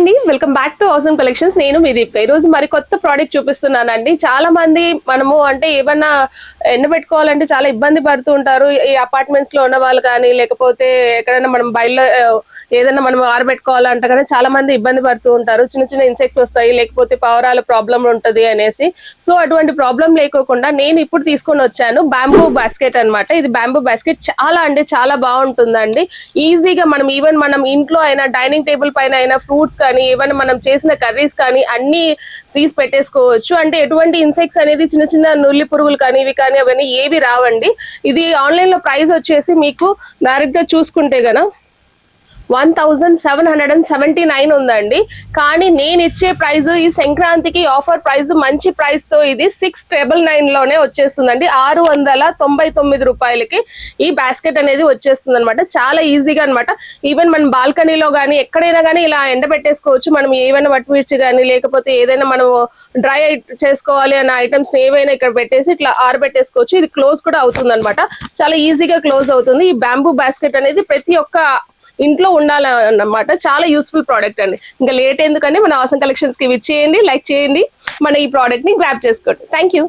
అండి, welcome back to awesome collections. నేను మీ దీపిక. ఈ రోజు మరి కొత్త ప్రోడక్ట్ చూపిస్తున్నానండి. చాలా మంది మనము అంటే ఏమన్నా ఎండబెట్టుకోవాలంటే చాలా ఇబ్బంది పడుతూ ఉంటారు. ఈ అపార్ట్మెంట్స్ లో ఉన్న వాళ్ళు కానీ, లేకపోతే ఎక్కడైనా మనం బయట ఏదైనా మనం ఆరబెట్టుకోవాలంటే కానీ చాలా మంది ఇబ్బంది పడుతూ ఉంటారు. చిన్న చిన్న ఇన్సెక్ట్స్ వస్తాయి, లేకపోతే పావురాల ప్రాబ్లం ఉంటది అనేసి. సో అటువంటి ప్రాబ్లం లేకోకుండా నేను ఇప్పుడు తీసుకొని వచ్చాను బ్యాంబూ బాస్కెట్ అన్నమాట. ఇది బ్యాంబూ బాస్కెట్ చాలా బాగుంటుందండి. ఈజీగా మనం ఈవెన్ మనం ఇంట్లో అయినా, డైనింగ్ టేబుల్ పైన అయినా, ఫ్రూట్స్ కానీ, ఏమైనా మనం చేసిన కర్రీస్ కానీ అన్ని తీసి పెట్టేసుకోవచ్చు. అంటే ఎటువంటి ఇన్సెక్ట్స్ అనేది చిన్న చిన్న నుల్లి పురుగులు కానీ ఇవి కానీ అవన్నీ ఏవి రావండి. ఇది ఆన్లైన్ లో ప్రైస్ వచ్చేసి మీకు డైరెక్ట్ గా చూసుకుంటే గన 1779 ఉందండి. కానీ నేను ఇచ్చే ప్రైస్ ఈ సంక్రాంతికి ఆఫర్ ప్రైస్, మంచి ప్రైస్ తో ఇది 699 లోనే వచ్చేస్తుందండి. 699 రూపాయలకి ఈ బాస్కెట్ అనేది వచ్చేస్తుంది అనమాట. చాలా ఈజీగా అనమాట. ఈవెన్ మన బాల్కనీలో కానీ ఎక్కడైనా కానీ ఇలా ఎండబెట్టేసుకోవచ్చు. మనం ఏవైనా వట్మిర్చి కానీ, లేకపోతే ఏదైనా మనం డ్రై చేసుకోవాలి అన్న ఐటమ్స్ ఏవైనా ఇక్కడ పెట్టేసి ఇట్లా ఆరబెట్టేసుకోవచ్చు. ఇది క్లోజ్ కూడా అవుతుంది అనమాట. చాలా ఈజీగా క్లోజ్ అవుతుంది. ఈ బ్యాంబూ బాస్కెట్ అనేది ప్రతి ఒక్క ఇంట్లో ఉండాలన్నమాట. చాలా యూస్ఫుల్ ప్రోడక్ట్ అండి. ఇంకా లేట్ ఎందుకండి, మన ఆసమ్ కలెక్షన్స్ కి విచ్చేయండి, లైక్ చేయండి, మన ఈ ప్రోడక్ట్ ని గ్రాబ్ చేసుకోండి. Thank you.